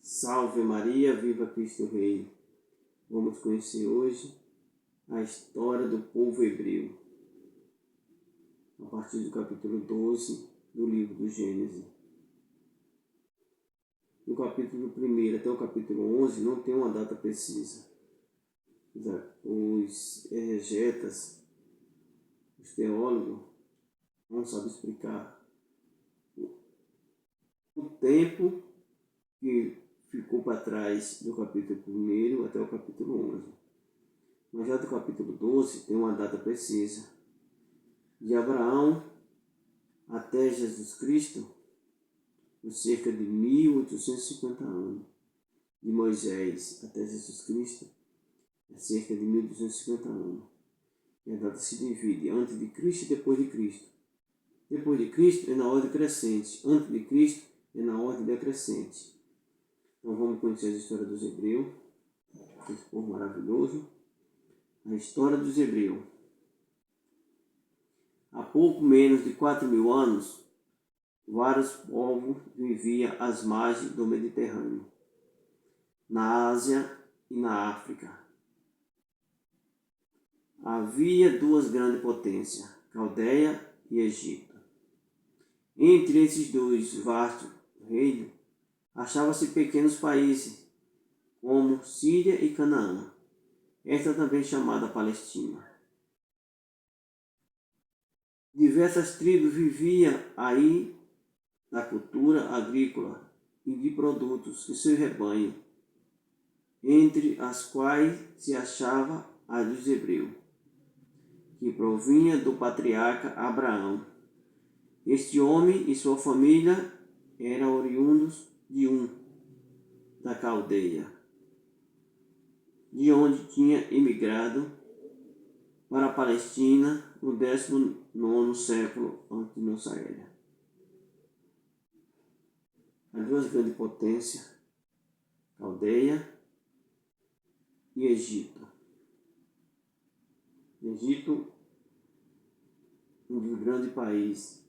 Salve Maria, viva Cristo Rei! Vamos conhecer hoje a história do povo hebreu, a partir do capítulo 12 do livro do Gênesis. No capítulo 1 até o capítulo 11 não tem uma data precisa. Os exegetas, os teólogos, não sabem explicar o tempo que ficou para trás do capítulo 1 até o capítulo 11. Mas já do capítulo 12 tem uma data precisa. De Abraão até Jesus Cristo, por cerca de 1850 anos. De Moisés até Jesus Cristo, é cerca de 1250 anos. E a data se divide antes de Cristo e depois de Cristo. Depois de Cristo é na ordem crescente. Antes de Cristo é na ordem decrescente. Então vamos conhecer a história dos hebreus, esse povo maravilhoso. A história dos hebreus. Há pouco menos de 4.000 anos, vários povos viviam às margens do Mediterrâneo, na Ásia e na África. Havia duas grandes potências, Caldeia e Egito. Entre esses dois vastos reinos, achavam-se pequenos países, como Síria e Canaã, esta também chamada Palestina. Diversas tribos viviam aí da cultura agrícola e de produtos de seu rebanho, entre as quais se achava a dos hebreus, que provinha do patriarca Abraão. Este homem e sua família eram oriundos de da Caldeia, de onde tinha emigrado para a Palestina no 19º século antes de nossa era. As duas grandes potências, Caldeia e Egito. Egito, um dos grandes países,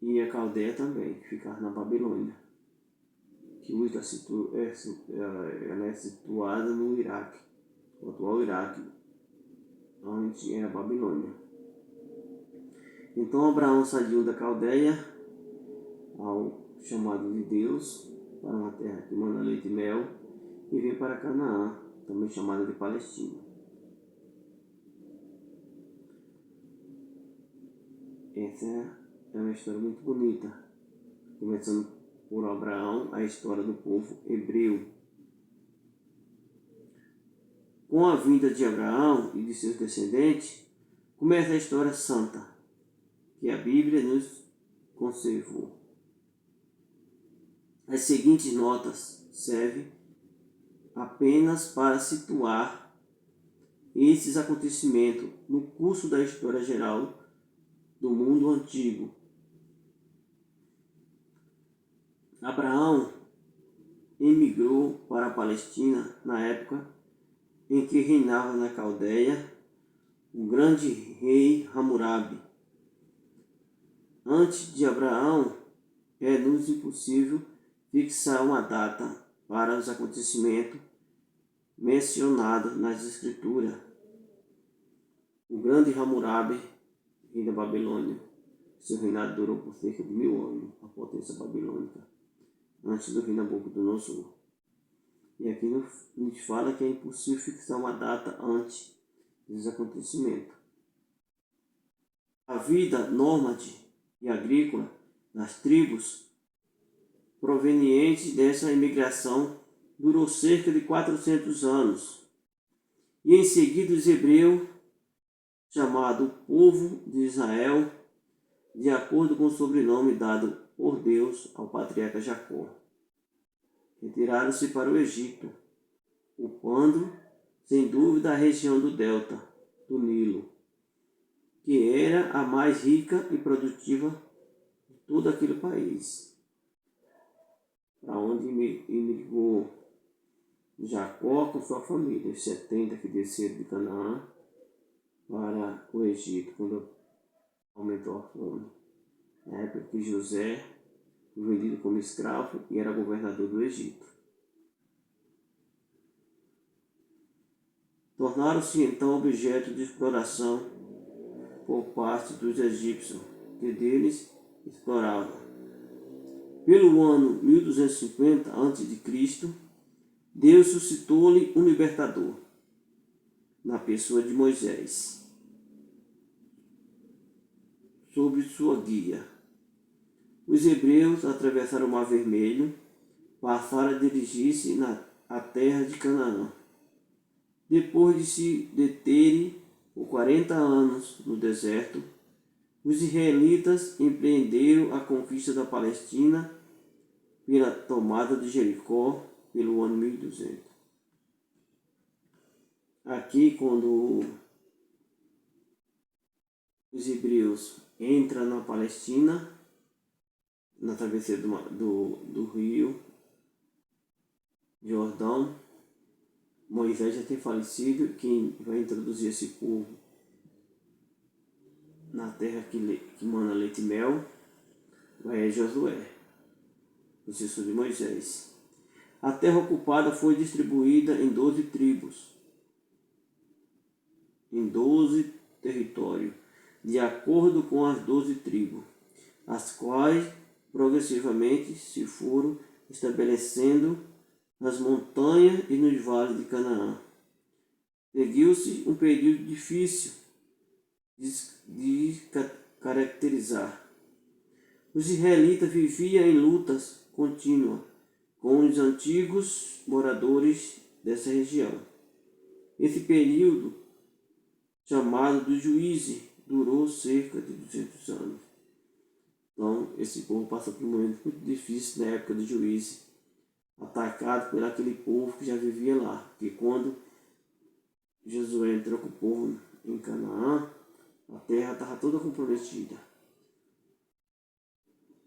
e a Caldeia também, que ficava na Babilônia, que hoje ela é situada no Iraque, o atual Iraque, onde era a Babilônia. Então Abraão saiu da Caldeia ao chamado de Deus para uma terra que manda leite e mel e veio para Canaã, também chamada de Palestina. Essa é uma história muito bonita, começando por Abraão, a história do povo hebreu. Com a vinda de Abraão e de seus descendentes, começa a história santa que a Bíblia nos conservou. As seguintes notas servem apenas para situar esses acontecimentos no curso da história geral do mundo antigo. Abraão emigrou para a Palestina na época em que reinava na Caldeia o grande rei Hammurabi. Antes de Abraão, é-nos impossível fixar uma data para os acontecimentos mencionados nas Escrituras. O grande Hammurabi, rei da Babilônia, seu reinado durou por cerca de 1000 anos, a potência babilônica, antes do rei Nabucodonosor. E aqui nos fala que é impossível fixar uma data antes dos acontecimentos. A vida nômade e agrícola das tribos provenientes dessa imigração durou cerca de 400 anos. E em seguida os hebreus, chamado povo de Israel, de acordo com o sobrenome dado por Deus ao patriarca Jacó, retiraram-se para o Egito, ocupando, sem dúvida, a região do delta do Nilo, que era a mais rica e produtiva de todo aquele país, para onde emigrou Jacó com sua família, os 70 que desceram de Canaã para o Egito, quando aumentou a fome. Na época que José foi vendido como escravo e era governador do Egito. Tornaram-se então objeto de exploração por parte dos egípcios, que deles exploravam. Pelo ano 1250 a.C., Deus suscitou-lhe um libertador, na pessoa de Moisés, sob sua guia. Os hebreus atravessaram o Mar Vermelho, passaram a dirigir-se à terra de Canaã. Depois de se deterem por 40 anos no deserto, os israelitas empreenderam a conquista da Palestina pela tomada de Jericó pelo ano 1200. Aqui, quando os hebreus entram na Palestina, na travessia do rio Jordão, Moisés já tem falecido. Quem vai introduzir esse povo na terra que mana leite e mel é Josué, o sucessor de Moisés. A terra ocupada foi distribuída em 12 tribos, em 12 territórios, de acordo com as 12 tribos, as quais progressivamente se foram estabelecendo nas montanhas e nos vales de Canaã. Seguiu-se um período difícil de caracterizar. Os israelitas viviam em lutas contínuas com os antigos moradores dessa região. Esse período, chamado do juízo, durou cerca de 200 anos. Então, esse povo passa por um momento muito difícil na época do juízo, atacado por aquele povo que já vivia lá. Porque quando Josué entrou com o povo em Canaã, a terra estava toda comprometida.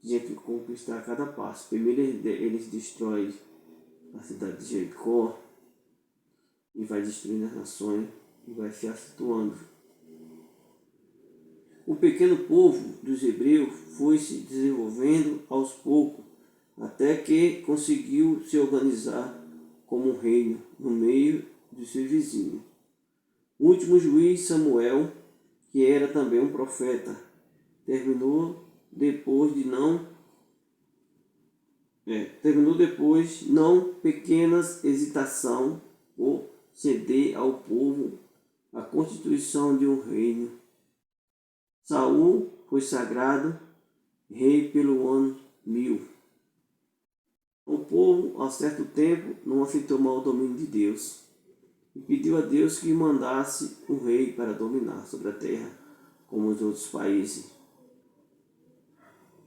Tinha que conquistar cada passo. Primeiro eles destroem a cidade de Jericó e vai destruindo as nações e vai se acentuando. O pequeno povo dos hebreus foi se desenvolvendo aos poucos, até que conseguiu se organizar como um reino no meio de seu vizinho. O último juiz, Samuel, que era também um profeta, terminou depois não pequenas hesitação por ceder ao povo a constituição de um reino. Saul foi sagrado rei pelo ano 1000. O povo, a certo tempo, não aceitou mal o domínio de Deus e pediu a Deus que mandasse um rei para dominar sobre a terra, como os outros países.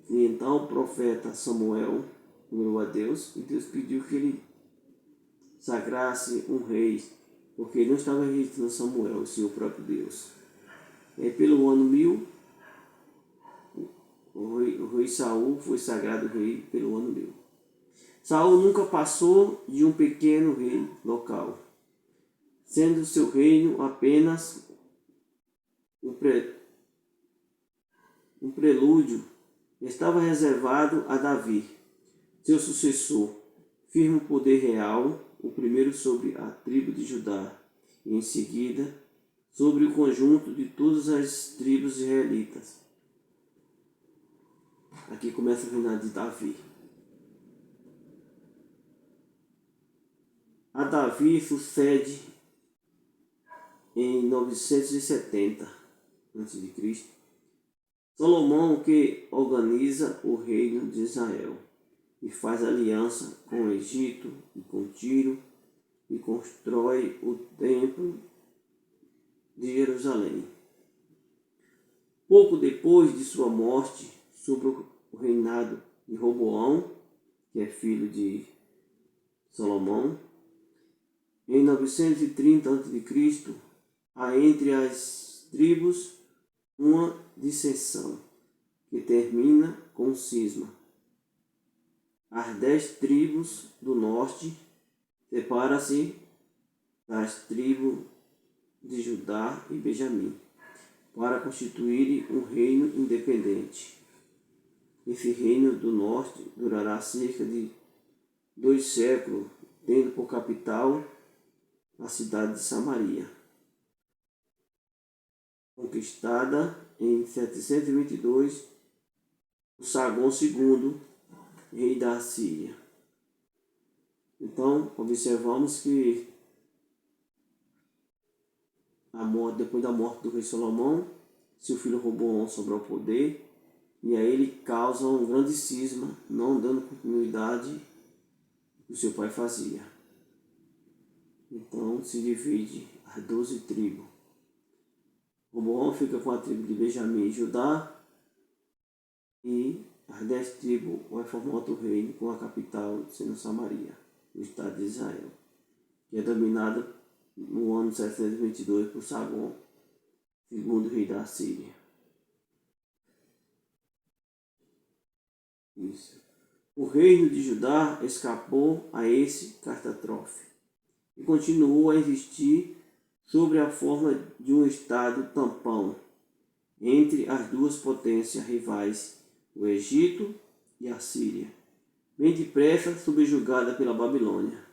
E então o profeta Samuel orou a Deus e Deus pediu que ele sagrasse um rei, porque ele não estava registrando Samuel, sim o próprio Deus. E pelo ano 1000, o rei Saul foi sagrado rei pelo ano 1000. Saul nunca passou de um pequeno rei local, sendo seu reino apenas um prelúdio. Estava reservado a Davi, seu sucessor, firme poder real, o primeiro sobre a tribo de Judá, e em seguida sobre o conjunto de todas as tribos israelitas. Aqui começa o reinado de Davi. A Davi sucede em 970 a.C. Salomão, que organiza o reino de Israel e faz aliança com o Egito e com Tiro e constrói o templo de Jerusalém. Pouco depois de sua morte, sobre o reinado de Roboão, que é filho de Salomão, em 930 a.C., há entre as tribos uma dissensão que termina com cisma. As 10 tribos do norte separam-se das tribos de Judá e Benjamim para constituírem um reino independente. Esse reino do norte durará cerca de 2 séculos, tendo por capital a cidade de Samaria, conquistada em 722 por Sargão II, rei da Síria. Então, observamos que depois da morte do rei Salomão, seu filho Roboão sobrou ao poder, e aí ele causa um grande cisma, não dando continuidade ao que o seu pai fazia. Então se divide as 12 tribos. Roboão fica com a tribo de Benjamim e Judá, e as 10 tribos vai formar outro reino com a capital sendo Samaria, o estado de Israel, que é dominado no ano 722 por Sargão, segundo rei da Síria. Isso. O reino de Judá escapou a esse catástrofe e continuou a existir sob a forma de um estado tampão entre as duas potências rivais, o Egito e a Síria, bem depressa subjugada pela Babilônia.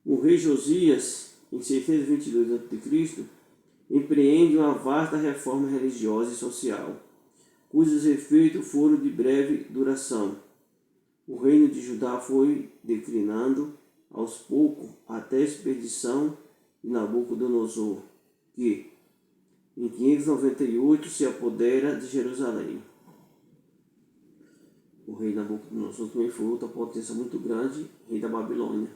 O rei Josias, em 622 a.C., empreende uma vasta reforma religiosa e social, cujos efeitos foram de breve duração. O reino de Judá foi declinando aos poucos até a expedição de Nabucodonosor, que, em 598, se apodera de Jerusalém. O rei Nabucodonosor também foi outra potência muito grande, rei da Babilônia,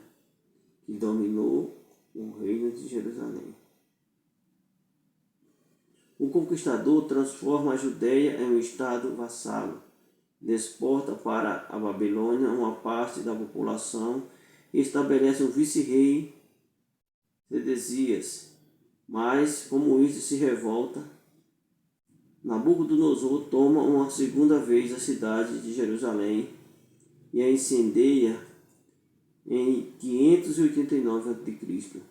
que dominou o reino de Jerusalém. O conquistador transforma a Judéia em um estado vassalo, deporta para a Babilônia uma parte da população e estabelece um vice-rei, Sedecias. Mas, como isso se revolta, Nabucodonosor toma uma segunda vez a cidade de Jerusalém e a incendeia em 589 a.C.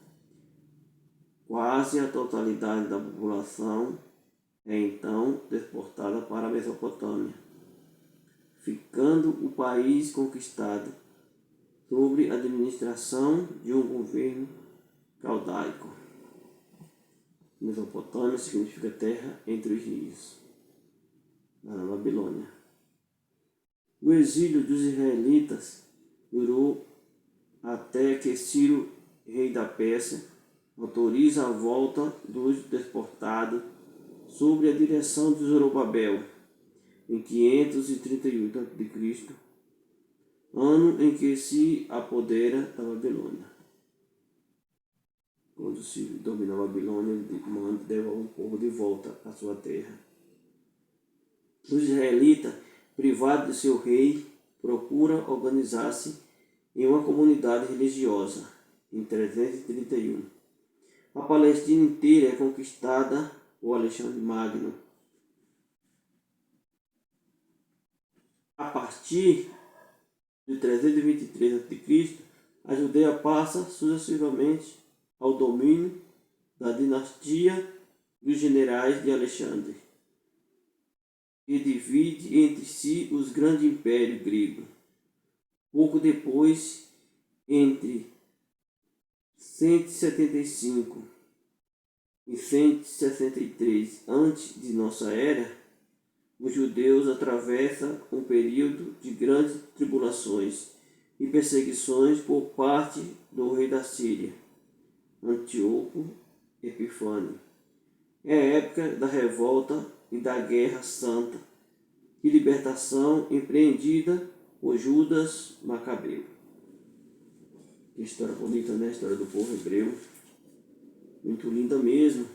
Quase a totalidade da população é então deportada para a Mesopotâmia, ficando o país conquistado sob a administração de um governo caldaico. Mesopotâmia significa terra entre os rios, na Babilônia. O exílio dos israelitas durou até que Ciro, rei da Pérsia, autoriza a volta dos deportados sob a direção de Zorobabel, em 538 a.C., ano em que se apodera da Babilônia. Quando se domina a Babilônia, ele devolve o povo de volta à sua terra. Os israelitas, privados de seu rei, procuram organizar-se em uma comunidade religiosa, em 331. A Palestina inteira é conquistada por Alexandre Magno. A partir de 323 a.C., a Judeia passa sucessivamente ao domínio da dinastia dos generais de Alexandre, que divide entre si os grandes impérios gregos. Pouco depois, entre 175 e 163 antes de nossa era, os judeus atravessam um período de grandes tribulações e perseguições por parte do rei da Síria, Antíoco Epifânio. É a época da revolta e da guerra santa, de libertação empreendida por Judas Macabeu. Que história bonita, né? A história do povo hebreu. Muito linda mesmo.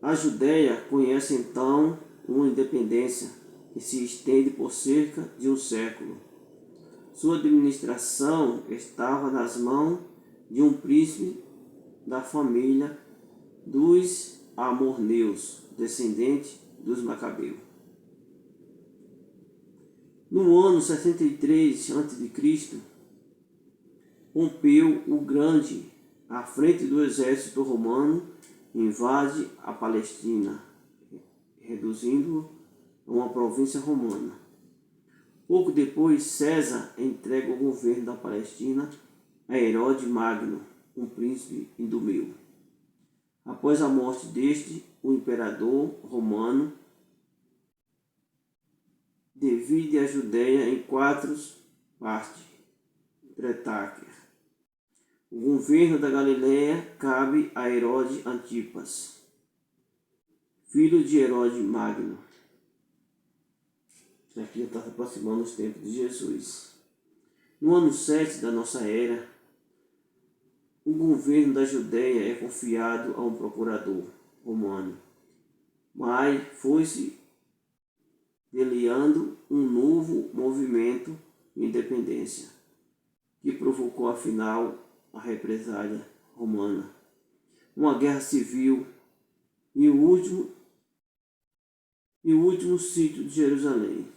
A Judéia conhece então uma independência que se estende por cerca de um século. Sua administração estava nas mãos de um príncipe da família dos amorneus, descendente dos Macabeus. No ano 63 a.C., Pompeu o Grande, à frente do exército romano, invade a Palestina, reduzindo-o a uma província romana. Pouco depois, César entrega o governo da Palestina a Herodes Magno, um príncipe idumeu. Após a morte deste, o imperador romano divide a Judéia em 4 partes. Pretáquer. O governo da Galiléia cabe a Herodes Antipas, filho de Herodes Magno. Aqui já está se aproximando os tempos de Jesus. No ano 7 da nossa era, o governo da Judéia é confiado a um procurador romano, mas foi-se delineando um novo movimento de independência, que provocou afinal a represália romana, uma guerra civil e o último sítio de Jerusalém.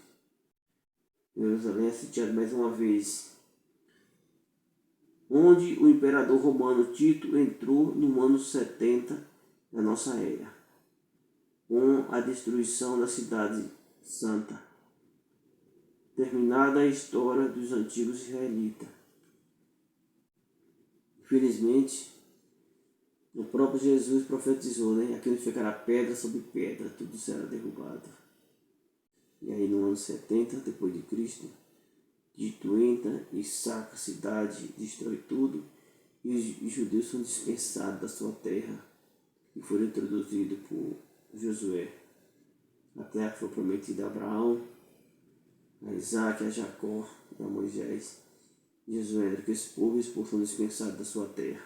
Jerusalém é sitiado mais uma vez, onde o imperador romano Tito entrou no ano 70 da nossa era, com a destruição da cidade santa, terminada a história dos antigos israelitas. Infelizmente, o próprio Jesus profetizou, né? Aqui onde ficará pedra sobre pedra, tudo será derrubado. E aí no ano 70 depois de Cristo, Tito entra e saca a cidade, destrói tudo, e os judeus são dispersados da sua terra e foram introduzidos por Josué. A terra foi prometida a Abraão, a Isaac, a Jacó e a Moisés. Josué entra com esse povo e esse povo foram dispersados da sua terra.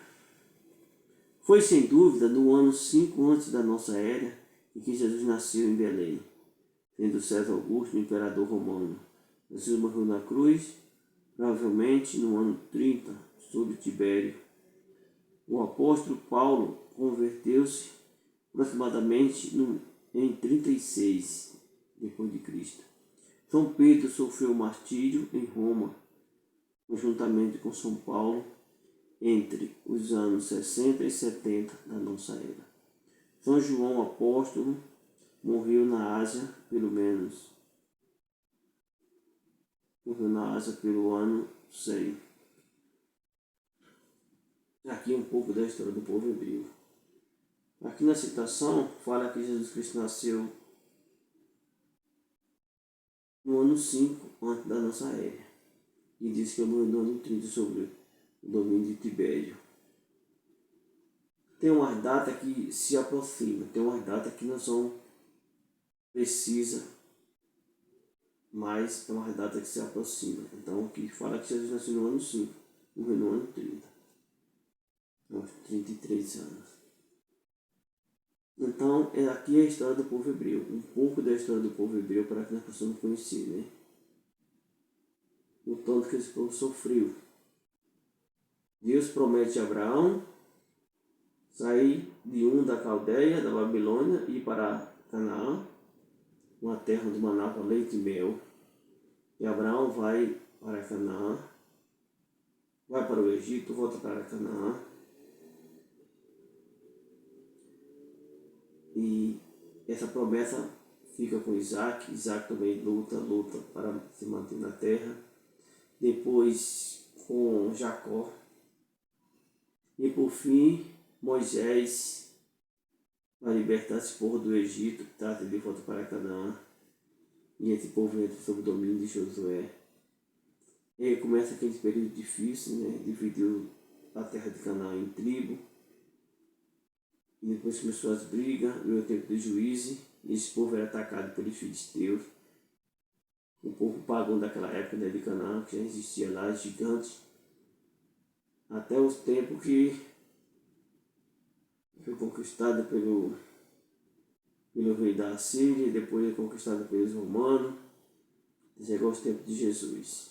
Foi sem dúvida no ano 5 antes da nossa era em que Jesus nasceu em Belém, sendo César Augusto o imperador romano. Jesus morreu na cruz, provavelmente no ano 30, sob Tibério. O apóstolo Paulo converteu-se aproximadamente em 36 depois de Cristo. São Pedro sofreu martírio em Roma, conjuntamente com São Paulo, entre os anos 60 e 70 da nossa era. São João apóstolo morreu na Ásia pelo ano 100. Aqui um pouco da história do povo hebreu. Aqui na citação fala que Jesus Cristo nasceu no ano 5 antes da nossa era. E diz que morreu no ano 30 sobre o domínio de Tibério. Tem uma data que se aproxima, tem uma data que não são precisas, mas é uma data que se aproxima. Então aqui fala que Jesus nasceu no ano 5, morreu no ano 30. Aos 33 anos. Então, aqui é a história do povo hebreu. Um pouco da história do povo hebreu para que nós possamos conhecer, né? O tanto que esse povo sofreu. Deus promete a Abraão sair de da Caldeia, da Babilônia, e ir para Canaã, uma terra onde manava leite e mel. E Abraão vai para Canaã, vai para o Egito, volta para Canaã. E essa promessa fica com Isaac. Isaac também luta para se manter na terra. Depois com Jacó. E por fim, Moisés vai libertar esse povo do Egito, que trata de volta para Canaã. E esse povo entra sob o domínio de Josué. E aí começa aquele período difícil, né? Dividiu a terra de Canaã em tribo. E depois começou as brigas, veio o tempo do juízo, e esse povo era atacado pelos filisteus. O povo pagão daquela época, né, de Canaã, que já existia lá, gigantes, até os tempos que foi conquistado pelo rei da Assíria, e depois foi conquistado pelos romanos, chegou aos tempos de Jesus.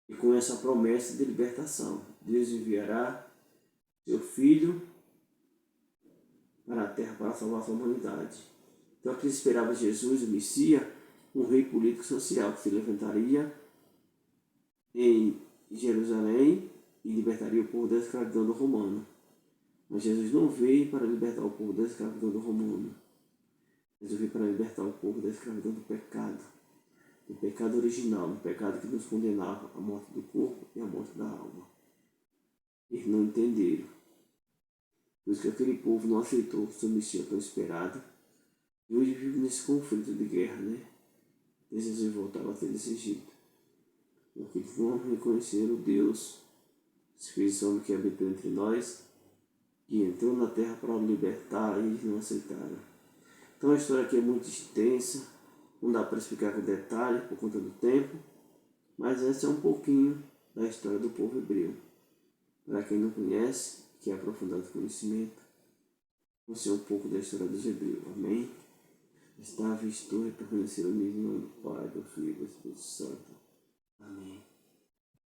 E com essa promessa de libertação, Deus enviará seu Filho para a terra para salvar a sua humanidade. Então aqui esperava Jesus, o Messias, um rei político social que se levantaria em Jerusalém e libertaria o povo da escravidão do romano. Mas Jesus não veio para libertar o povo da escravidão do romano. Jesus veio para libertar o povo da escravidão do pecado original, do pecado que nos condenava à morte do corpo e à morte da alma. Eles não entenderam. Por isso que aquele povo não aceitou sua missão tão esperada. E hoje vive nesse conflito de guerra, né? Desejam voltar a bater desse jeito. Porque eles não reconheceram o Deus, esse homem que habitou entre nós, que entrou na terra para o libertar e eles não aceitaram. Então a história aqui é muito extensa, não dá para explicar com detalhe por conta do tempo, mas essa é um pouquinho da história do povo hebreu. Para quem não conhece, quer aprofundar o conhecimento, conhecer um pouco da história dos hebreus. Amém? Está visto e permanecer unido no nome do Pai, do Filho e do Espírito Santo. Amém.